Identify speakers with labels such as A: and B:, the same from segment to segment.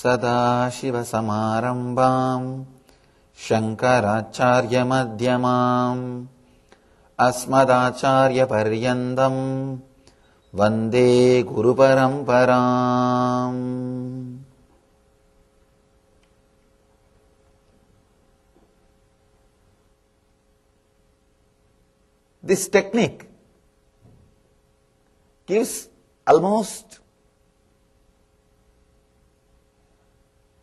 A: सदाशिवसमारम्भाम् शङ्कराचार्यमध्यमाम् अस्मदाचार्यपर्यन्तम् वन्दे गुरुपरम्पराम्. This technique gives almost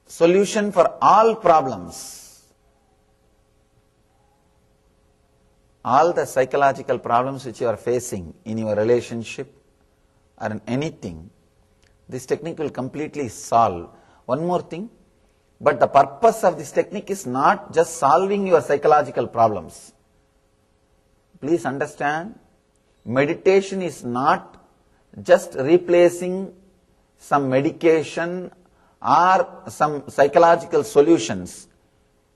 A: solution for all problems. All the psychological problems which you are facing in your relationship or in anything, this technique will completely solve. One more thing, but the purpose of this technique is not just solving your psychological problems. Please understand, meditation is not just replacing some medication or some psychological solutions.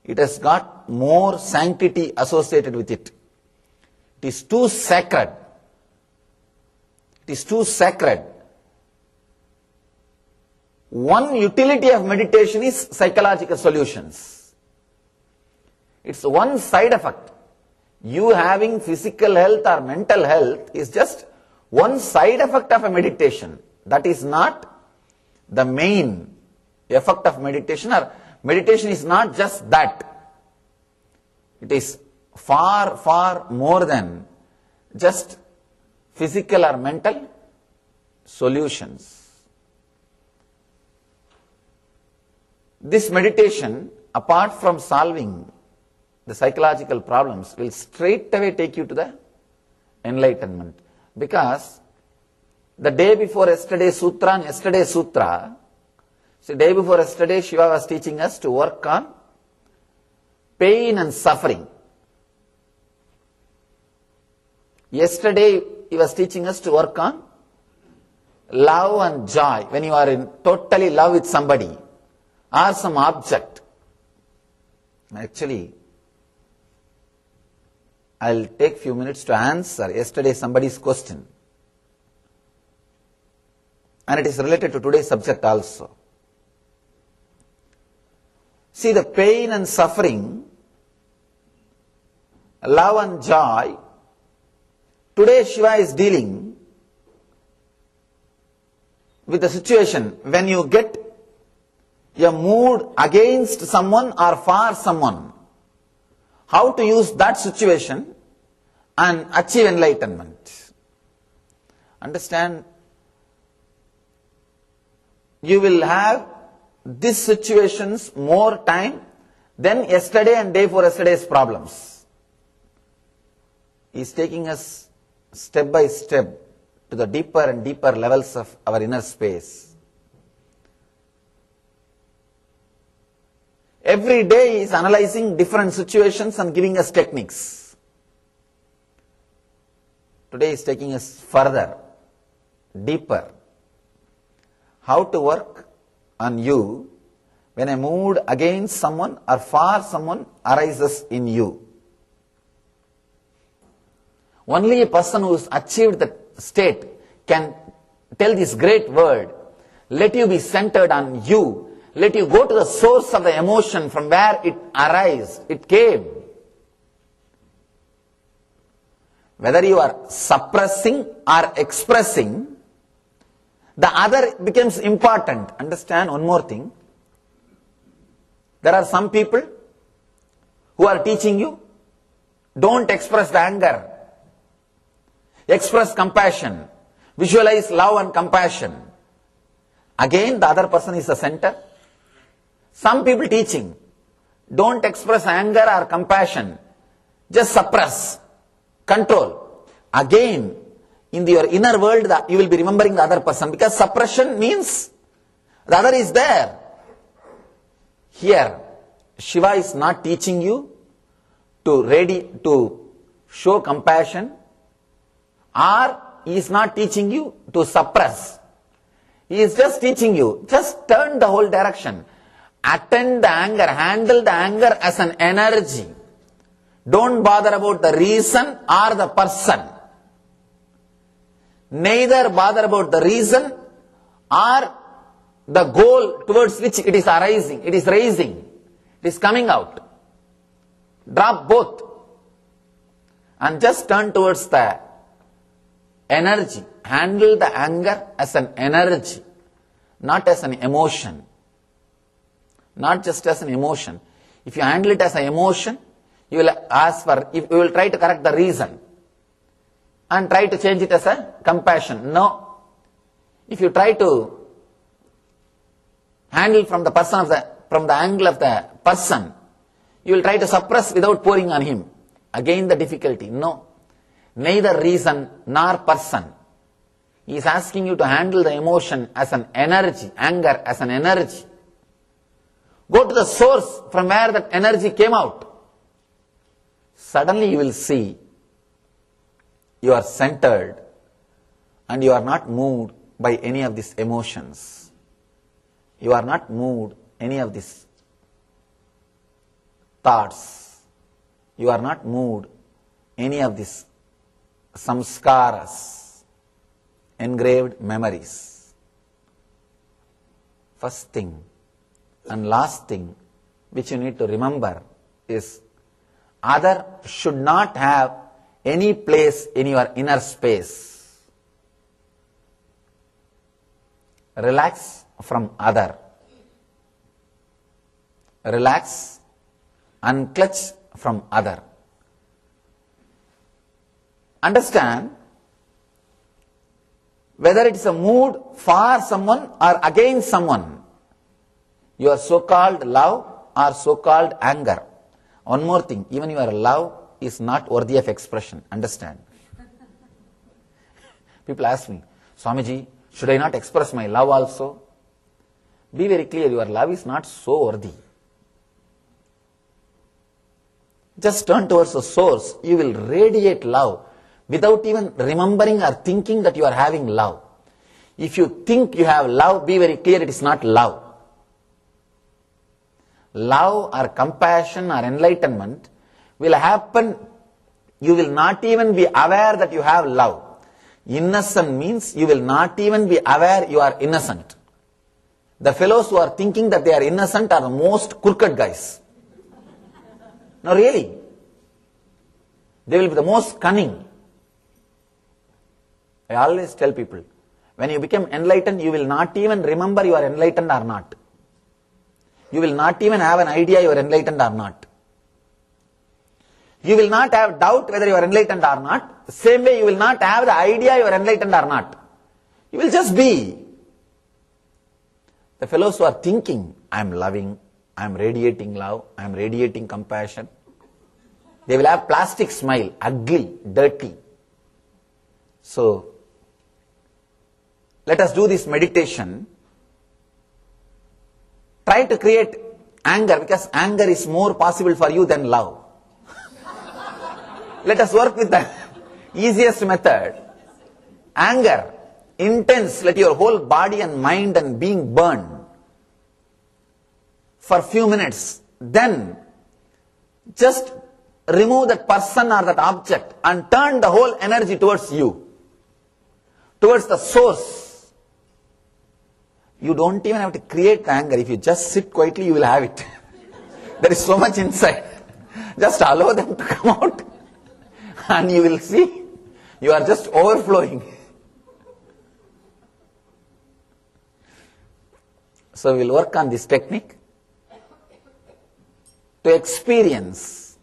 A: It has got more sanctity associated with it. It is too sacred. It is too sacred. One utility of meditation is psychological solutions. It's one side effect. You having physical health or mental health is just one side effect of a meditation. That is not the main effect of meditation, or meditation is not just that. It is far, far more than just physical or mental solutions. This meditation, apart from solving the psychological problems, will straight away take you to the enlightenment. Because the day before yesterday's sutra and yesterday's sutra, so day before yesterday Shiva was teaching us to work on pain and suffering. Yesterday he was teaching us to work on love and joy. When you are in totally love with somebody or some object. Actually, I'll take few minutes to answer yesterday somebody's question. And it is related to today's subject also. See, the pain and suffering, love and joy, today Shiva is dealing with the situation when you get a mood against someone or for someone. How to use that situation and achieve enlightenment. Understand? You will have these situations more time than yesterday and day before yesterday's problems. He is taking us step by step to the deeper and deeper levels of our inner space. Every day he is analyzing different situations and giving us techniques. Today he is taking us further, deeper. How to work on you when a mood against someone or for someone arises in you. Only a person who has achieved that state can tell this great word, let you be centered on you. Let you go to the source of the emotion from where it arises, it came. Whether you are suppressing or expressing, the other becomes important. Understand one more thing. There are some people who are teaching you, don't express the anger. Express compassion. Visualize love and compassion. Again, the other person is the center. Some people teaching, don't express anger or compassion. Just suppress. Control. Again, in your inner world, you will be remembering the other person, because suppression means the other is there. Here, Shiva is not teaching you to show compassion, or he is not teaching you to suppress. He is just teaching you. Just turn the whole direction. Attend the anger, handle the anger as an energy. Don't bother about the reason or the person. Neither bother about the reason or the goal towards which it is arising, it is raising, it is coming out. Drop both and just turn towards the energy. Handle the anger as an energy, not as an emotion. Not just as an emotion. If you handle it as an emotion, you will try to correct the reason and try to change it as a compassion. No. If you try to handle from the angle of the person, you will try to suppress without pouring on him. Again the difficulty. No. Neither reason nor person. He is asking you to handle the emotion as an energy, anger as an energy. Go to the source from where that energy came out. Suddenly you will see you are centered and you are not moved by any of these emotions. You are not moved any of these thoughts. You are not moved any of these samskaras, engraved memories. First thing and last thing which you need to remember is other should not have any place in your inner space. Relax from other. Relax, unclutch from other. Understand, whether it is a mood for someone or against someone, your so-called love or so-called anger. One more thing, even your love is not worthy of expression. Understand? People ask me, Swamiji, should I not express my love also? Be very clear, your love is not so worthy. Just turn towards the source, you will radiate love without even remembering or thinking that you are having love. If you think you have love, be very clear, it is not love. Love or compassion or enlightenment will happen, you will not even be aware that you have love. Innocent means you will not even be aware you are innocent. The fellows who are thinking that they are innocent are the most crooked guys. No, really. They will be the most cunning. I always tell people, when you become enlightened, you will not even remember you are enlightened or not. You will not even have an idea you are enlightened or not. You will not have doubt whether you are enlightened or not. The same way you will not have the idea you are enlightened or not. You will just be. The fellows who are thinking, I am loving, I am radiating love, I am radiating compassion, they will have plastic smile, ugly, dirty. So, let us do this meditation. Try to create anger, because anger is more possible for you than love. Let us work with the easiest method. Anger, intense, let your whole body and mind and being burn for few minutes. Then, just remove that person or that object and turn the whole energy towards you, towards the source. You don't even have to create the anger. If you just sit quietly, you will have it. There is so much inside. Just allow them to come out and you will see you are just overflowing. So we will work on this technique to experience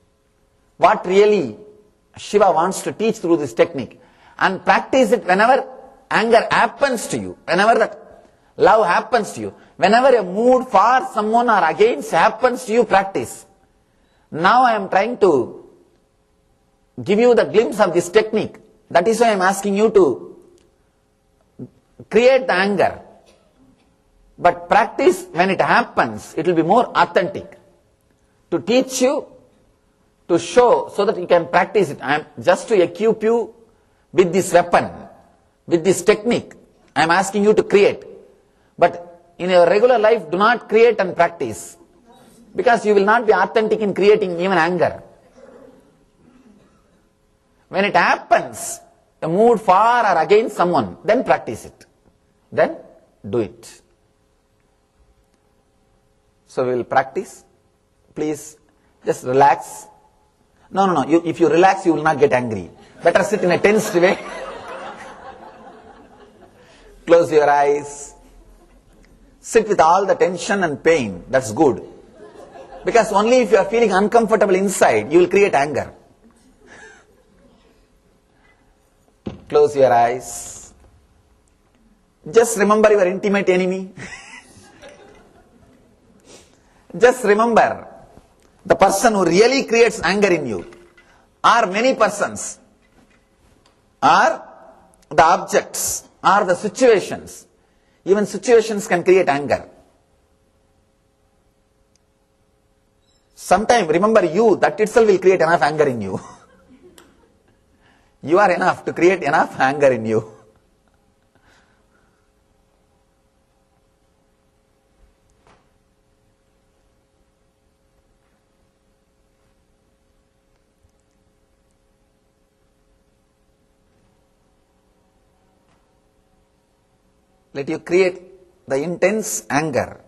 A: what really Shiva wants to teach through this technique, and practice it whenever anger happens to you, whenever that love happens to you, whenever a mood for someone or against happens to you, practice. Now I am trying to give you the glimpse of this technique. That is why I am asking you to create the anger. But practice when it happens, it will be more authentic. To teach you, to show, so that you can practice it. I am just to equip you with this weapon, with this technique. I am asking you to create. But in your regular life, do not create and practice, because you will not be authentic in creating even anger. When it happens, a mood for or against someone, then practice it. Then do it. So we will practice. Please just relax. No. If you relax, you will not get angry. Better sit in a tensed way. Close your eyes. Sit with all the tension and pain. That's good. Because only if you are feeling uncomfortable inside, you will create anger. Close your eyes. Just remember your intimate enemy. Just remember the person who really creates anger in you, or many persons, or the objects, or the situations. Even situations can create anger. Sometime, remember you, that itself will create enough anger in you. You are enough to create enough anger in you. Let you create the intense anger.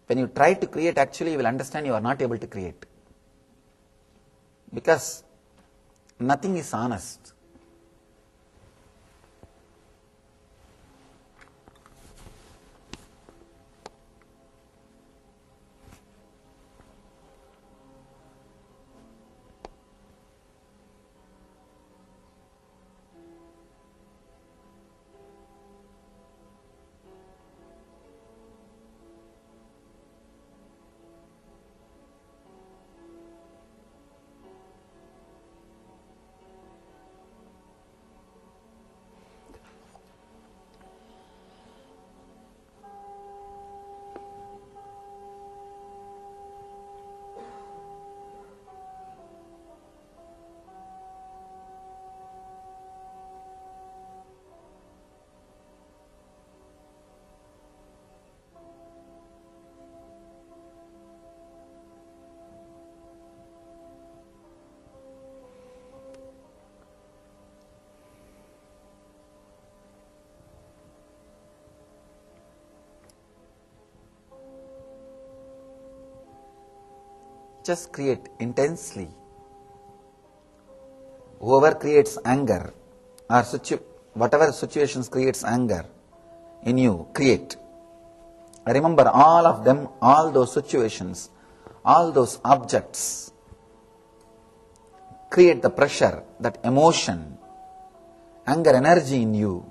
A: When you try to create, actually you will understand you are not able to create. Because nothing is honest. Just create intensely. Whoever creates anger, or whatever situations creates anger in you, create. Remember all of them, all those situations, all those objects. Create the pressure, that emotion, anger energy in you.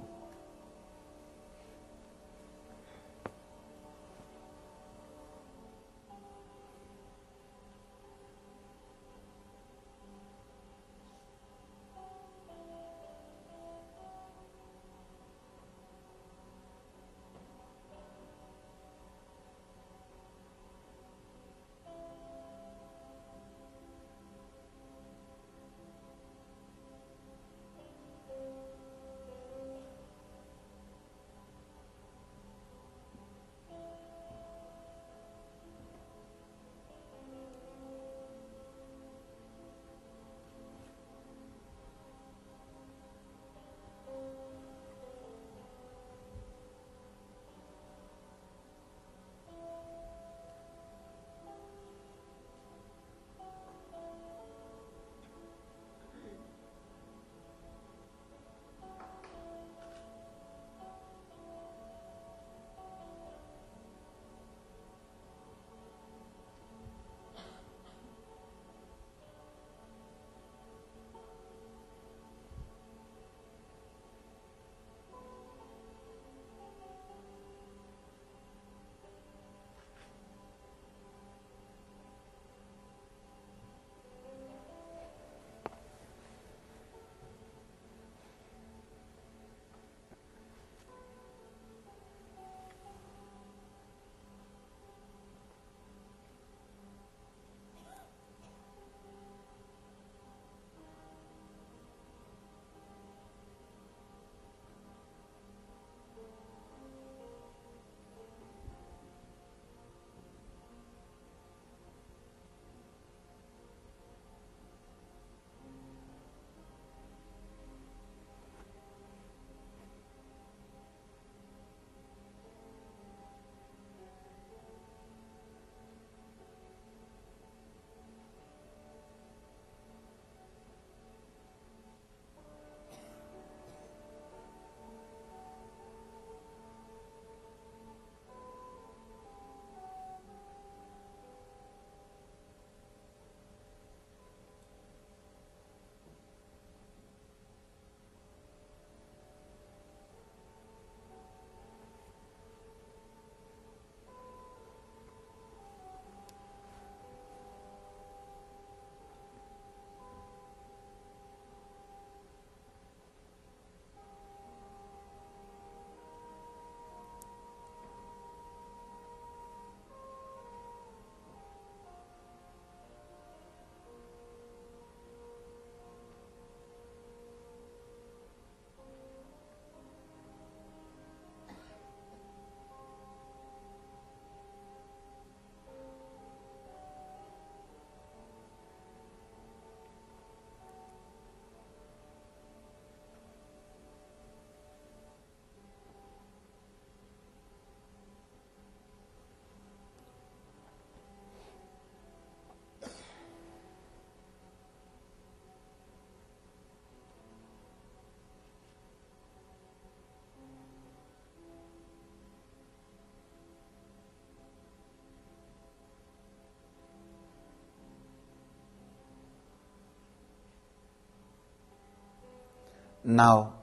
A: Now,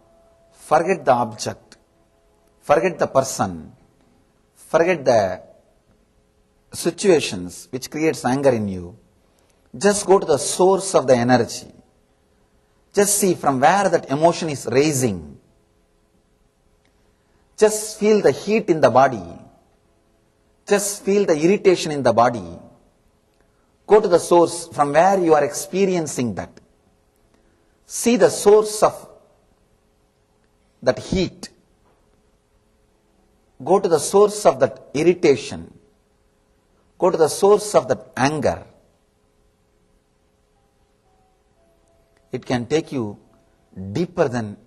A: forget the object, forget the person, forget the situations which creates anger in you. Just go to the source of the energy. Just see from where that emotion is raising. Just feel the heat in the body. Just feel the irritation in the body. Go to the source from where you are experiencing that. See the source of that heat. Go to the source of that irritation. Go to the source of that anger. It can take you deeper than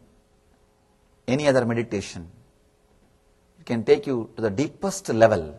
A: any other meditation. It can take you to the deepest level.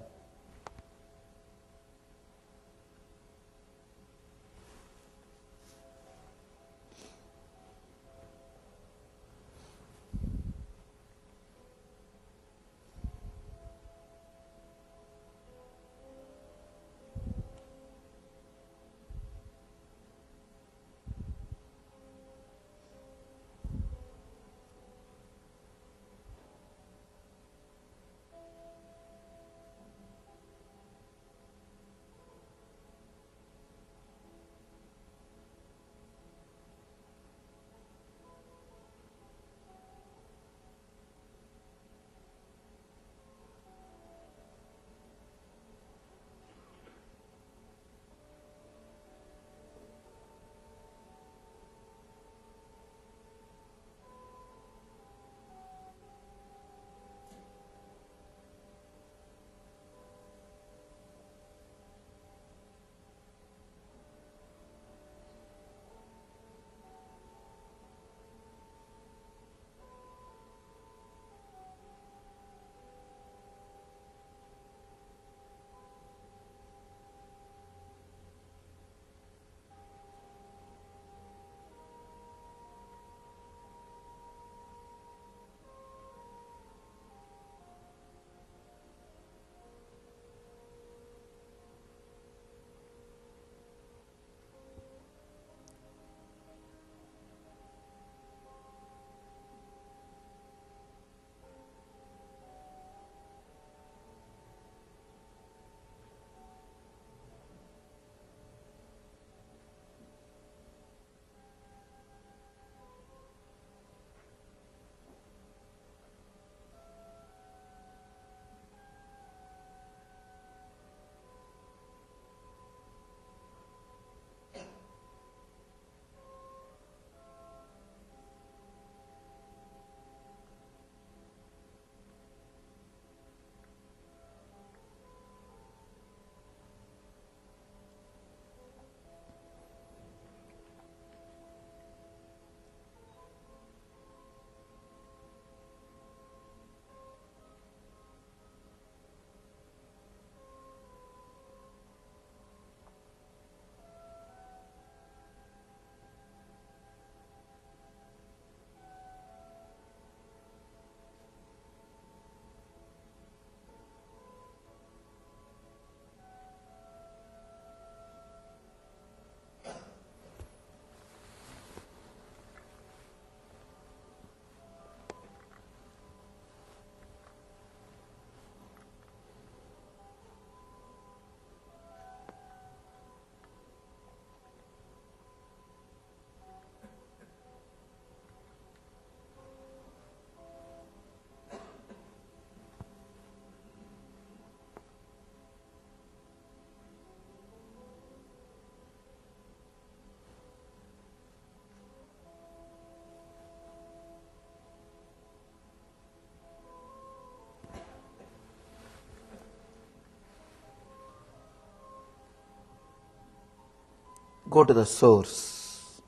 A: Go to the source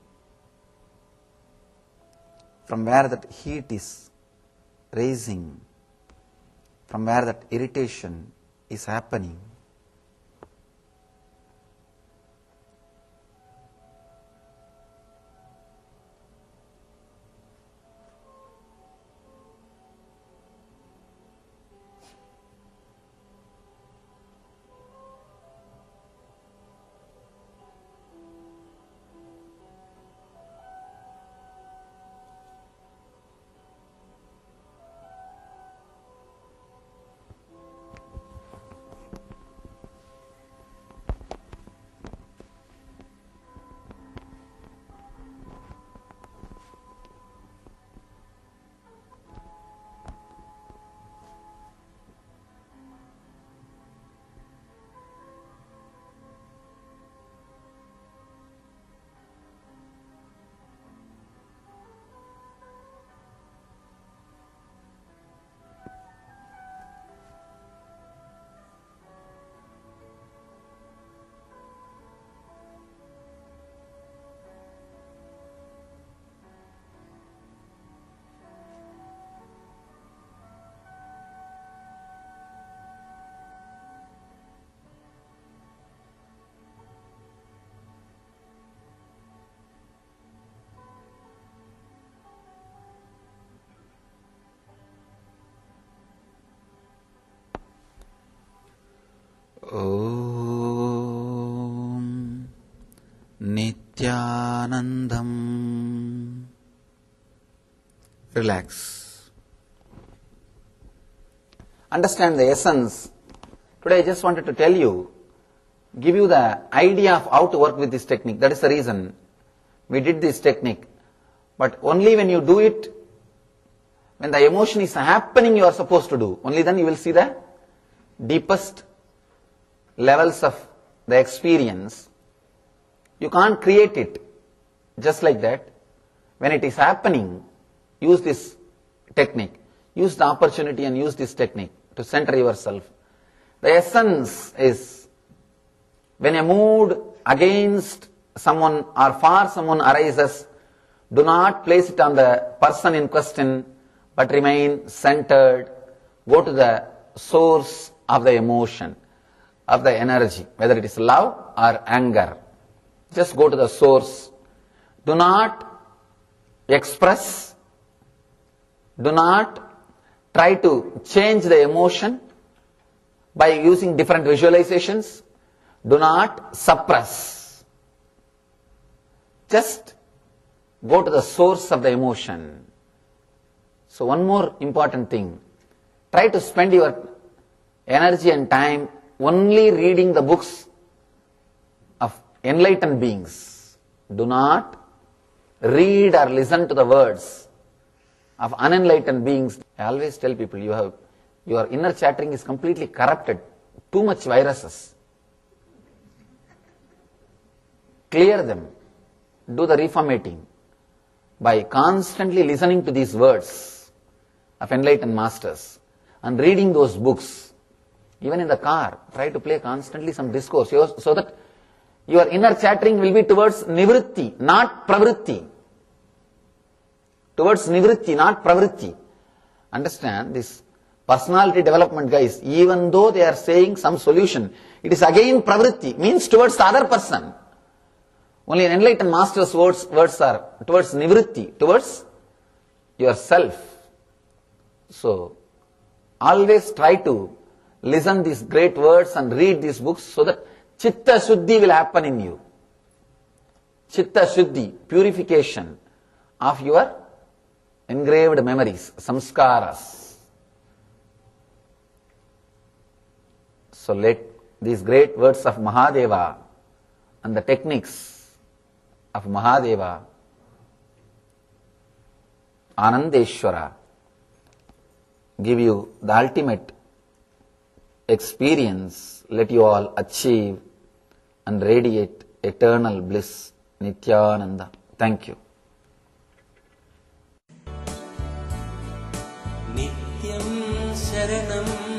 A: from where that heat is raising, from where that irritation is happening. Nityanandam. Relax. Understand the essence. Today I just wanted to tell you, give you the idea of how to work with this technique. That is the reason we did this technique. But only when you do it, when the emotion is happening, you are supposed to do. Only then you will see the deepest levels of the experience. You can't create it just like that. When it is happening, use this technique. Use the opportunity and use this technique to center yourself. The essence is, when a mood against someone or for someone arises, do not place it on the person in question, but remain centered. Go to the source of the emotion, of the energy, whether it is love or anger. Just go to the source. Do not express. Do not try to change the emotion by using different visualizations. Do not suppress. Just go to the source of the emotion. So one more important thing, try to spend your energy and time only reading the books of enlightened beings. Do not read or listen to the words of unenlightened beings. I always tell people, your inner chattering is completely corrupted. Too much viruses. Clear them. Do the reformatting by constantly listening to these words of enlightened masters and reading those books. Even in the car, try to play constantly some discourse so that your inner chattering will be towards nivritti, not pravritti. Towards nivritti, not pravritti. Understand, this personality development guys, even though they are saying some solution, it is again pravritti, means towards the other person. Only an enlightened master's words are towards nivritti, towards yourself. So, always try to listen these great words and read these books so that Chitta Shuddhi will happen in you. Chitta Shuddhi, purification of your engraved memories, samskaras. So let these great words of Mahadeva and the techniques of Mahadeva, Anandeshwara, give you the ultimate experience. Let you all achieve and radiate eternal bliss, Nityananda. Thank you.
B: Nityam Sharanam